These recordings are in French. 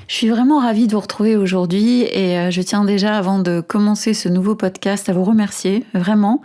Je suis vraiment ravie de vous retrouver aujourd'hui et je tiens déjà avant de commencer ce nouveau podcast à vous remercier vraiment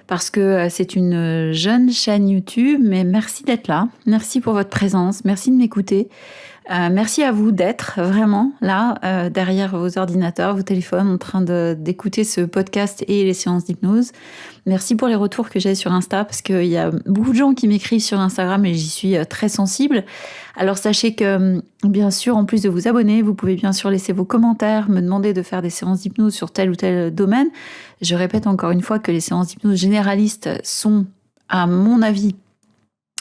parce que c'est une jeune chaîne YouTube, mais merci d'être là, merci pour votre présence, merci de m'écouter. Merci à vous d'être vraiment là, derrière vos ordinateurs, vos téléphones, en train d'écouter ce podcast et les séances d'hypnose. Merci pour les retours que j'ai sur Insta, parce qu'il y a beaucoup de gens qui m'écrivent sur Instagram et j'y suis très sensible. Alors sachez que, bien sûr, en plus de vous abonner, vous pouvez bien sûr laisser vos commentaires, me demander de faire des séances d'hypnose sur tel ou tel domaine. Je répète encore une fois que les séances d'hypnose généralistes sont, à mon avis,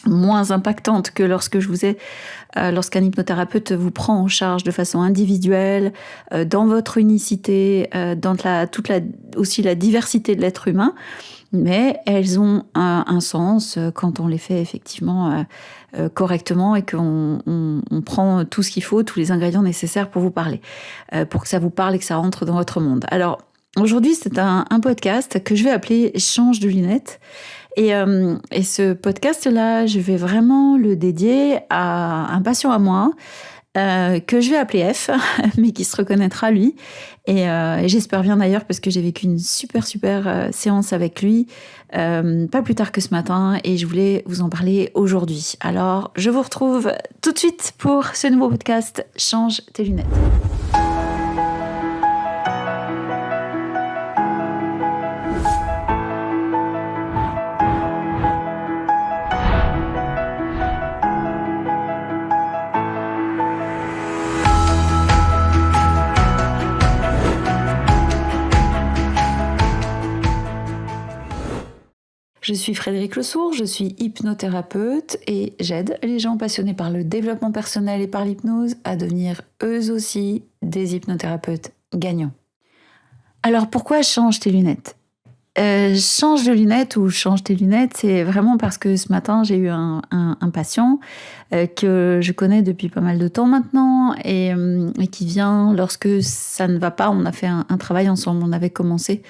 moins impactantes que lorsqu'un hypnothérapeute vous prend en charge de façon individuelle, dans votre unicité, dans aussi la diversité de l'être humain, mais elles ont un sens quand on les fait effectivement correctement et qu'on prend tout ce qu'il faut, tous les ingrédients nécessaires pour vous parler, pour que ça vous parle et que ça rentre dans votre monde. Alors, aujourd'hui, c'est un podcast que je vais appeler « Change de lunettes ». Et ce podcast-là, je vais vraiment le dédier à un patient à moi, que je vais appeler F, mais qui se reconnaîtra lui. Et j'espère bien d'ailleurs, parce que j'ai vécu une super séance avec lui, pas plus tard que ce matin, et je voulais vous en parler aujourd'hui. Alors, je vous retrouve tout de suite pour ce nouveau podcast « Change tes lunettes ». Je suis Frédérique Lesourd, je suis hypnothérapeute et j'aide les gens passionnés par le développement personnel et par l'hypnose à devenir eux aussi des hypnothérapeutes gagnants. Alors pourquoi change tes lunettes ? Change de lunettes ou change tes lunettes, c'est vraiment parce que ce matin j'ai eu un patient que je connais depuis pas mal de temps maintenant et qui vient lorsque ça ne va pas. On a fait un travail ensemble, on avait commencé.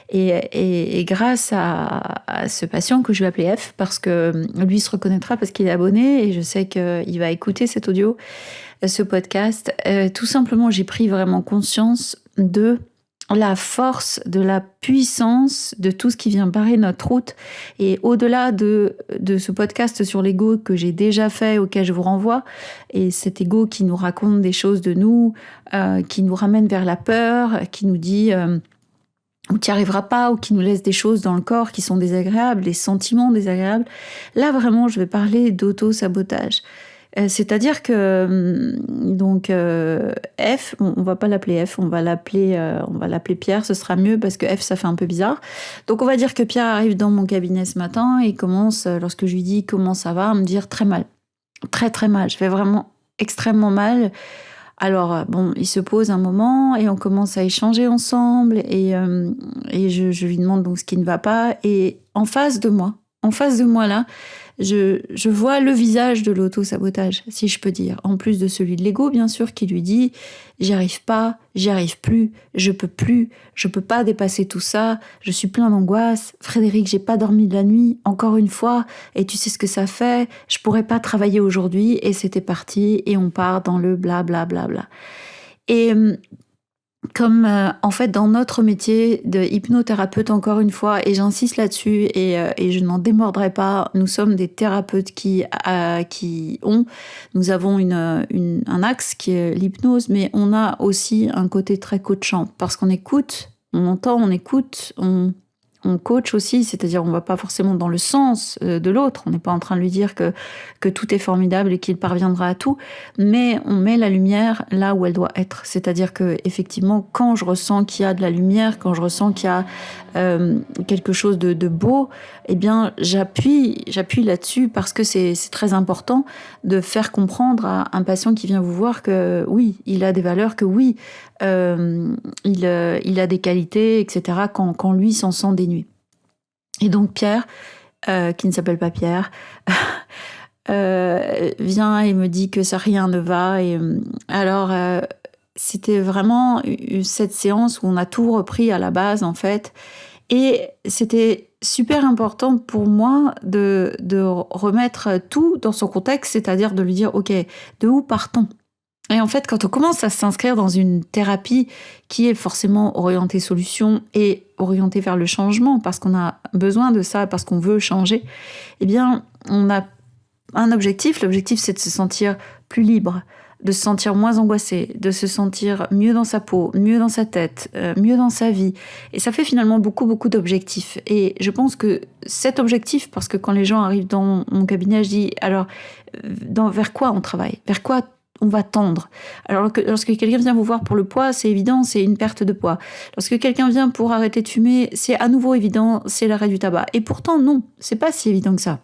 Et grâce à ce patient que je vais appeler F, parce que lui se reconnaîtra parce qu'il est abonné et je sais qu'il va écouter cet audio, ce podcast, tout simplement j'ai pris vraiment conscience de la force, de la puissance de tout ce qui vient barrer notre route. Et au-delà de ce podcast sur l'ego que j'ai déjà fait, auquel je vous renvoie, et cet ego qui nous raconte des choses de nous, qui nous ramène vers la peur, qui nous dit ou tu n'y arriveras pas, ou qui nous laisse des choses dans le corps qui sont désagréables, des sentiments désagréables. Là, vraiment, je vais parler d'auto-sabotage. C'est-à-dire que F, on va pas l'appeler F, on va l'appeler Pierre, ce sera mieux parce que F ça fait un peu bizarre. Donc on va dire que Pierre arrive dans mon cabinet ce matin et commence, lorsque je lui dis comment ça va, à me dire très mal, très mal. Je vais vraiment extrêmement mal. Alors il se pose un moment et on commence à échanger ensemble et je lui demande donc ce qui ne va pas et en face de moi là, je vois le visage de l'auto-sabotage, si je peux dire. En plus de celui de l'ego, bien sûr, qui lui dit « j'y arrive pas, j'y arrive plus, je peux pas dépasser tout ça, je suis plein d'angoisse. Frédéric, j'ai pas dormi de la nuit, encore une fois, et tu sais ce que ça fait, je pourrais pas travailler aujourd'hui. » Et c'était parti, et on part dans le blablabla. Et comme en fait dans notre métier de hypnothérapeute, encore une fois, et j'insiste là-dessus et je n'en démordrai pas, nous sommes des thérapeutes nous avons un axe qui est l'hypnose, mais on a aussi un côté très coachant parce qu'on écoute, on entend, on écoute, on coach aussi, c'est-à-dire on va pas forcément dans le sens de l'autre, on n'est pas en train de lui dire que tout est formidable et qu'il parviendra à tout, mais on met la lumière là où elle doit être. C'est-à-dire que effectivement, quand je ressens qu'il y a de la lumière, quand je ressens qu'il y a quelque chose de beau, eh bien j'appuie là-dessus parce que c'est très important de faire comprendre à un patient qui vient vous voir que oui, il a des valeurs, que oui, il a des qualités, etc. quand lui s'en sent dénué. Et donc Pierre, qui ne s'appelle pas Pierre, vient et me dit que ça rien ne va. Et alors c'était vraiment cette séance où on a tout repris à la base en fait. Et c'était super important pour moi de remettre tout dans son contexte, c'est-à-dire de lui dire ok, de où part-on ? Et en fait, quand on commence à s'inscrire dans une thérapie qui est forcément orientée solution et orientée vers le changement, parce qu'on a besoin de ça, parce qu'on veut changer, eh bien, on a un objectif. L'objectif, c'est de se sentir plus libre, de se sentir moins angoissé, de se sentir mieux dans sa peau, mieux dans sa tête, mieux dans sa vie. Et ça fait finalement beaucoup, beaucoup d'objectifs. Et je pense que cet objectif, parce que quand les gens arrivent dans mon cabinet, je dis, alors, vers quoi on travaille ? Vers quoi on va tendre. Alors que lorsque quelqu'un vient vous voir pour le poids, c'est évident, c'est une perte de poids. Lorsque quelqu'un vient pour arrêter de fumer, c'est à nouveau évident, c'est l'arrêt du tabac. Et pourtant, non, c'est pas si évident que ça.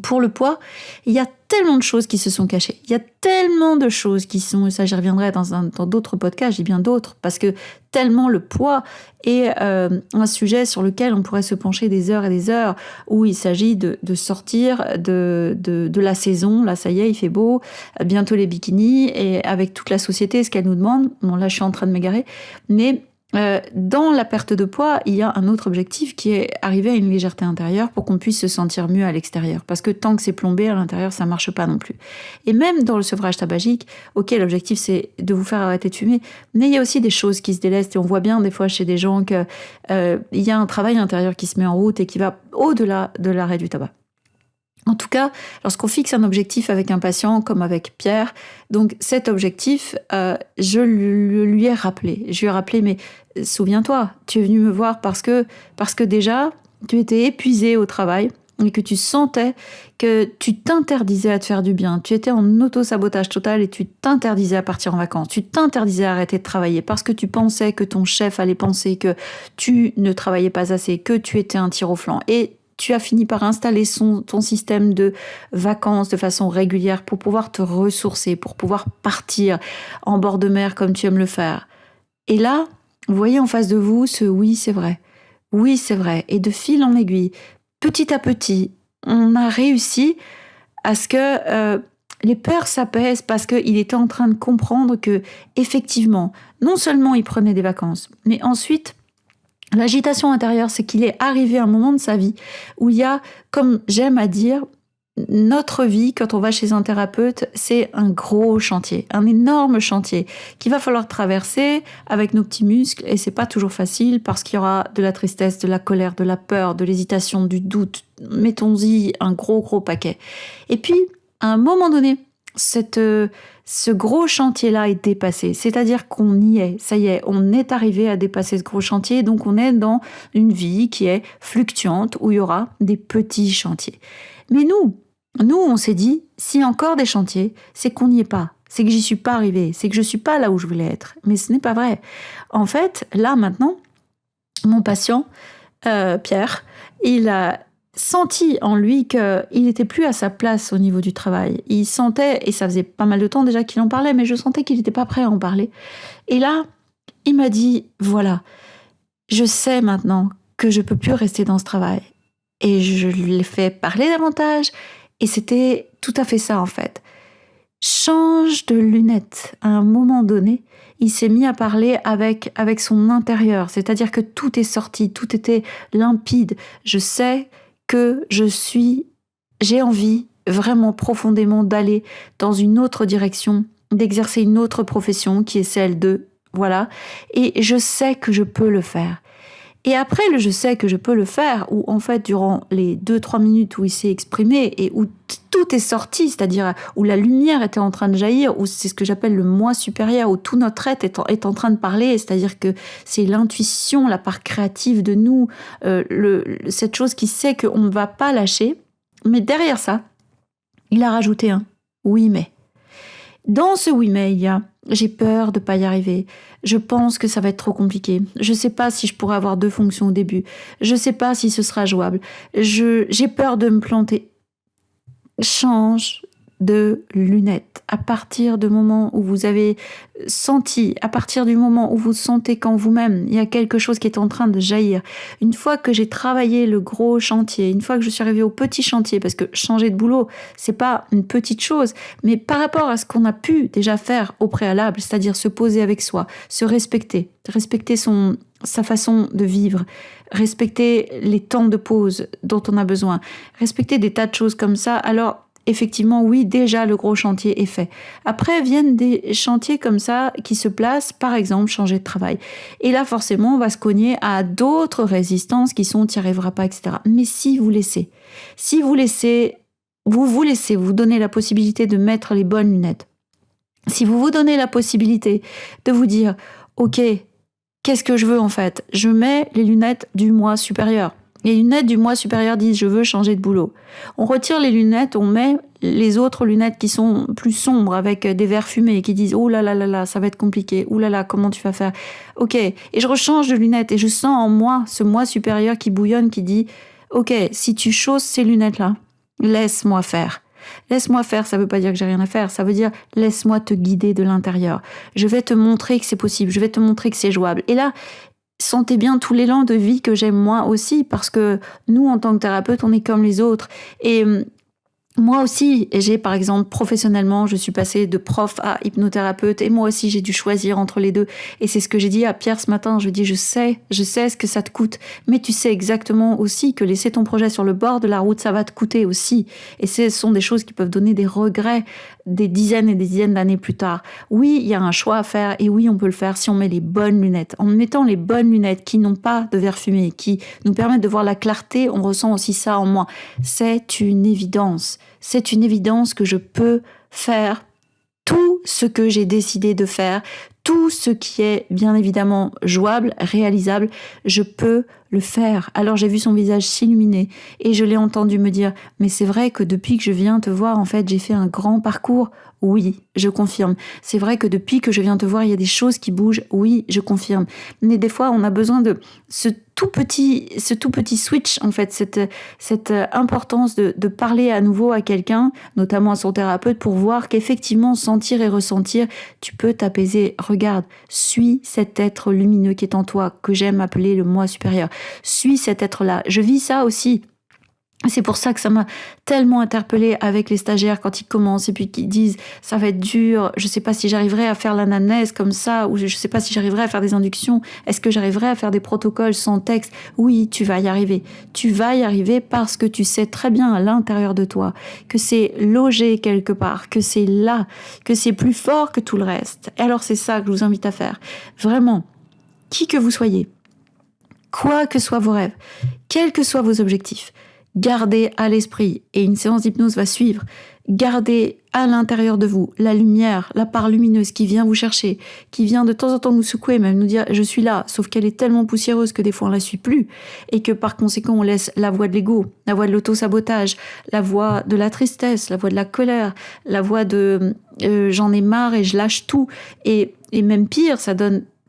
Pour le poids, il y a tellement de choses qui se sont cachées. Il y a tellement de choses qui sont, ça j'y reviendrai dans d'autres podcasts, j'ai bien d'autres, parce que tellement le poids est un sujet sur lequel on pourrait se pencher des heures et des heures, où il s'agit de sortir de la saison. Là, ça y est, il fait beau, bientôt les bikinis, et avec toute la société, ce qu'elle nous demande. Bon, là, je suis en train de m'égarer, mais dans la perte de poids, il y a un autre objectif qui est arriver à une légèreté intérieure pour qu'on puisse se sentir mieux à l'extérieur. Parce que tant que c'est plombé à l'intérieur, ça marche pas non plus. Et même dans le sevrage tabagique, ok, l'objectif c'est de vous faire arrêter de fumer, mais il y a aussi des choses qui se délestent et on voit bien des fois chez des gens qu'il y a un travail intérieur qui se met en route et qui va au-delà de l'arrêt du tabac. En tout cas, lorsqu'on fixe un objectif avec un patient, comme avec Pierre, donc cet objectif, je lui ai rappelé. Je lui ai rappelé, mais souviens-toi, tu es venu me voir parce que déjà, tu étais épuisé au travail et que tu sentais que tu t'interdisais à te faire du bien. Tu étais en auto-sabotage total et tu t'interdisais à partir en vacances. Tu t'interdisais à arrêter de travailler parce que tu pensais que ton chef allait penser que tu ne travaillais pas assez, que tu étais un tir au flanc. Et tu as fini par installer ton système de vacances de façon régulière pour pouvoir te ressourcer, pour pouvoir partir en bord de mer comme tu aimes le faire. Et là, vous voyez en face de vous ce oui, c'est vrai. Oui, c'est vrai. Et de fil en aiguille, petit à petit, on a réussi à ce que les peurs s'apaisent parce qu'il était en train de comprendre que, effectivement, non seulement il prenait des vacances, mais ensuite, l'agitation intérieure, c'est qu'il est arrivé à un moment de sa vie où il y a, comme j'aime à dire, notre vie, quand on va chez un thérapeute, c'est un gros chantier, un énorme chantier qu'il va falloir traverser avec nos petits muscles et c'est pas toujours facile parce qu'il y aura de la tristesse, de la colère, de la peur, de l'hésitation, du doute. Mettons-y un gros paquet. Et puis, à un moment donné, ce gros chantier-là est dépassé. C'est-à-dire qu'on y est. Ça y est, on est arrivé à dépasser ce gros chantier. Donc, on est dans une vie qui est fluctuante où il y aura des petits chantiers. Mais nous, on s'est dit, s'il y a encore des chantiers, c'est qu'on n'y est pas. C'est que j'y suis pas arrivée. C'est que je suis pas là où je voulais être. Mais ce n'est pas vrai. En fait, là, maintenant, mon patient, Pierre, il a senti en lui qu'il n'était plus à sa place au niveau du travail. Il sentait, et ça faisait pas mal de temps déjà qu'il en parlait, mais je sentais qu'il n'était pas prêt à en parler. Et là, il m'a dit, voilà, je sais maintenant que je peux plus rester dans ce travail. Et je lui ai fait parler davantage, et c'était tout à fait ça en fait. Change de lunettes. À un moment donné, il s'est mis à parler avec son intérieur, c'est-à-dire que tout est sorti, tout était limpide. Je sais que j'ai envie vraiment profondément d'aller dans une autre direction, d'exercer une autre profession qui est celle de, voilà, et je sais que je peux le faire. Et après le je sais que je peux le faire, où en fait durant les 2-3 minutes où il s'est exprimé et où tout est sorti, c'est-à-dire où la lumière était en train de jaillir, où c'est ce que j'appelle le moi supérieur, où tout notre être est en train de parler, c'est-à-dire que c'est l'intuition, la part créative de nous, cette chose qui sait qu'on ne va pas lâcher. Mais derrière ça, il a rajouté un « oui mais ». Dans ce oui mais, il y a « j'ai peur de ne pas y arriver, je pense que ça va être trop compliqué, je ne sais pas si je pourrai avoir 2 fonctions au début, je ne sais pas si ce sera jouable, j'ai peur de me planter ». Change de lunettes. À partir du moment où vous avez senti, à partir du moment où vous sentez qu'en vous-même, il y a quelque chose qui est en train de jaillir. Une fois que j'ai travaillé le gros chantier, une fois que je suis arrivée au petit chantier, parce que changer de boulot, c'est pas une petite chose, mais par rapport à ce qu'on a pu déjà faire au préalable, c'est-à-dire se poser avec soi, se respecter sa façon de vivre, respecter les temps de pause dont on a besoin, respecter des tas de choses comme ça, alors effectivement, oui, déjà le gros chantier est fait. Après viennent des chantiers comme ça qui se placent, par exemple, changer de travail. Et là, forcément, on va se cogner à d'autres résistances qui sont t'y arriveras pas, etc. Mais si vous laissez, vous donnez la possibilité de mettre les bonnes lunettes. Si vous vous donnez la possibilité de vous dire, ok, qu'est-ce que je veux en fait? Je mets les lunettes du moi supérieur. Les lunettes du moi supérieur disent je veux changer de boulot. On retire les lunettes, on met les autres lunettes qui sont plus sombres avec des verres fumés qui disent oh là là là là, ça va être compliqué. Oh là là, comment tu vas faire? Ok, et je rechange de lunettes et je sens en moi ce moi supérieur qui bouillonne, qui dit ok, si tu chausses ces lunettes-là, laisse-moi faire. Laisse-moi faire, ça veut pas dire que j'ai rien à faire, ça veut dire laisse-moi te guider de l'intérieur. Je vais te montrer que c'est possible, je vais te montrer que c'est jouable. Et là, sentez bien tout l'élan de vie que j'aime moi aussi, parce que nous, en tant que thérapeute, on est comme les autres. Et moi aussi, j'ai par exemple professionnellement, je suis passée de prof à hypnothérapeute et moi aussi j'ai dû choisir entre les deux. Et c'est ce que j'ai dit à Pierre ce matin, je lui ai dit je sais ce que ça te coûte, mais tu sais exactement aussi que laisser ton projet sur le bord de la route, ça va te coûter aussi. Et ce sont des choses qui peuvent donner des regrets des dizaines et des dizaines d'années plus tard. Oui, il y a un choix à faire et oui, on peut le faire si on met les bonnes lunettes. En mettant les bonnes lunettes qui n'ont pas de verre fumé, qui nous permettent de voir la clarté, on ressent aussi ça en moi. C'est une évidence. C'est une évidence que je peux faire tout ce que j'ai décidé de faire, tout ce qui est bien évidemment jouable, réalisable, je peux le faire. Alors j'ai vu son visage s'illuminer et je l'ai entendu me dire « Mais c'est vrai que depuis que je viens te voir, en fait, j'ai fait un grand parcours. » Oui, je confirme. C'est vrai que depuis que je viens te voir, il y a des choses qui bougent. Oui, je confirme. Mais des fois, on a besoin de ce tout petit switch, en fait, cette importance de parler à nouveau à quelqu'un, notamment à son thérapeute, pour voir qu'effectivement, sentir et ressentir, tu peux t'apaiser. Regarde, suis cet être lumineux qui est en toi, que j'aime appeler le moi supérieur. Suis cet être-là. Je vis ça aussi. C'est pour ça que ça m'a tellement interpellée avec les stagiaires quand ils commencent et puis qu'ils disent ça va être dur, je sais pas si j'arriverai à faire l'anamnèse comme ça, ou je sais pas si j'arriverai à faire des inductions, est-ce que j'arriverai à faire des protocoles sans texte? Oui, tu vas y arriver. Tu vas y arriver parce que tu sais très bien à l'intérieur de toi que c'est logé quelque part, que c'est là, que c'est plus fort que tout le reste. Et alors c'est ça que je vous invite à faire. Vraiment, qui que vous soyez, quoi que soient vos rêves, quels que soient vos objectifs, gardez à l'esprit, et une séance d'hypnose va suivre, gardez à l'intérieur de vous la lumière, la part lumineuse qui vient vous chercher, qui vient de temps en temps nous secouer, même nous dire « je suis là », sauf qu'elle est tellement poussiéreuse que des fois on la suit plus, et que par conséquent on laisse la voix de l'ego, la voix de l'auto-sabotage, la voix de la tristesse, la voix de la colère, la voix de j'en ai marre et je lâche tout », et même pire,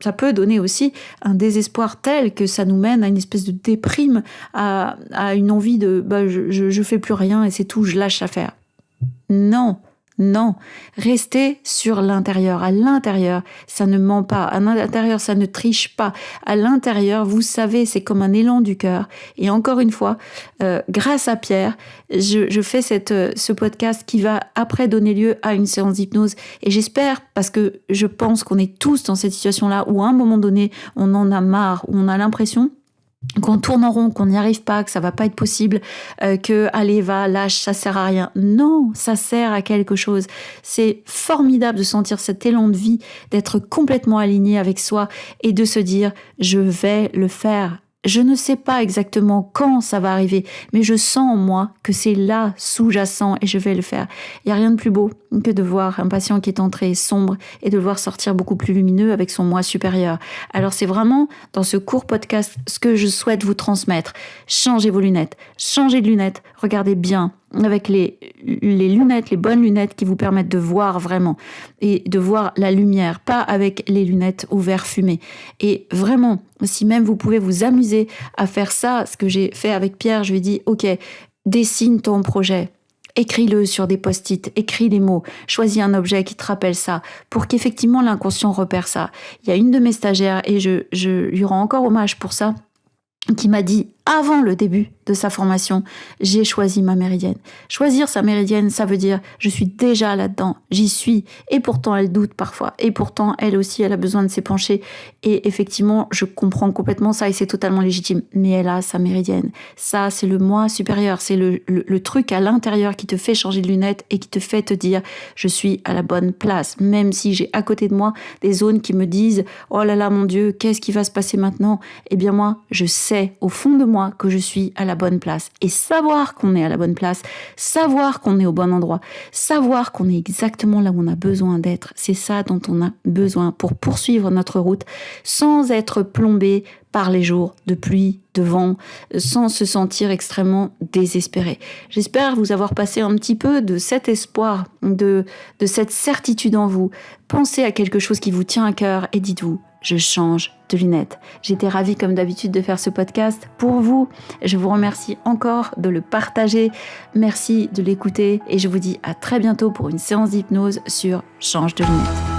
ça peut donner aussi un désespoir tel que ça nous mène à une espèce de déprime, à une envie de je fais plus rien et c'est tout, je lâche l'affaire. Non, restez sur l'intérieur. À l'intérieur, ça ne ment pas. À l'intérieur, ça ne triche pas. À l'intérieur, vous savez, c'est comme un élan du cœur. Et encore une fois, grâce à Pierre, je fais ce podcast qui va après donner lieu à une séance d'hypnose. Et j'espère, parce que je pense qu'on est tous dans cette situation-là où à un moment donné, on en a marre, où on a l'impression qu'on tourne en rond, qu'on n'y arrive pas, que ça va pas être possible, que allez, va, lâche, ça sert à rien. Non, ça sert à quelque chose. C'est formidable de sentir cet élan de vie, d'être complètement aligné avec soi et de se dire je vais le faire. Je ne sais pas exactement quand ça va arriver, mais je sens en moi que c'est là, sous-jacent, et je vais le faire. Il n'y a rien de plus beau que de voir un patient qui est entré sombre et de le voir sortir beaucoup plus lumineux avec son moi supérieur. Alors c'est vraiment, dans ce court podcast, ce que je souhaite vous transmettre. Changez vos lunettes, changez de lunettes, regardez bien avec les lunettes, les bonnes lunettes qui vous permettent de voir vraiment et de voir la lumière, pas avec les lunettes au verre fumé. Et vraiment, si même vous pouvez vous amuser à faire ça, ce que j'ai fait avec Pierre, je lui ai dit, ok, dessine ton projet. Écris-le sur des post-it, écris les mots, choisis un objet qui te rappelle ça, pour qu'effectivement l'inconscient repère ça. Il y a une de mes stagiaires, et je lui rends encore hommage pour ça, qui m'a dit avant le début de sa formation, j'ai choisi ma méridienne. Choisir sa méridienne, ça veut dire je suis déjà là-dedans, j'y suis. Et pourtant, elle doute parfois. Et pourtant, elle aussi, elle a besoin de s'épancher. Et effectivement, je comprends complètement ça et c'est totalement légitime. Mais elle a sa méridienne. Ça, c'est le moi supérieur. C'est le truc à l'intérieur qui te fait changer de lunettes et qui te fait te dire je suis à la bonne place. Même si j'ai à côté de moi des zones qui me disent oh là là, mon Dieu, qu'est-ce qui va se passer maintenant? Eh bien moi, je sais au fond de moi que je suis à la bonne place. Et savoir qu'on est à la bonne place, savoir qu'on est au bon endroit, savoir qu'on est exactement là où on a besoin d'être, c'est ça dont on a besoin pour poursuivre notre route sans être plombé par les jours de pluie, de vent, sans se sentir extrêmement désespéré. J'espère vous avoir passé un petit peu de cet espoir, de cette certitude en vous. Pensez à quelque chose qui vous tient à cœur et dites-vous je change de lunettes. J'étais ravie comme d'habitude de faire ce podcast pour vous. Je vous remercie encore de le partager. Merci de l'écouter et je vous dis à très bientôt pour une séance d'hypnose sur Change de lunettes.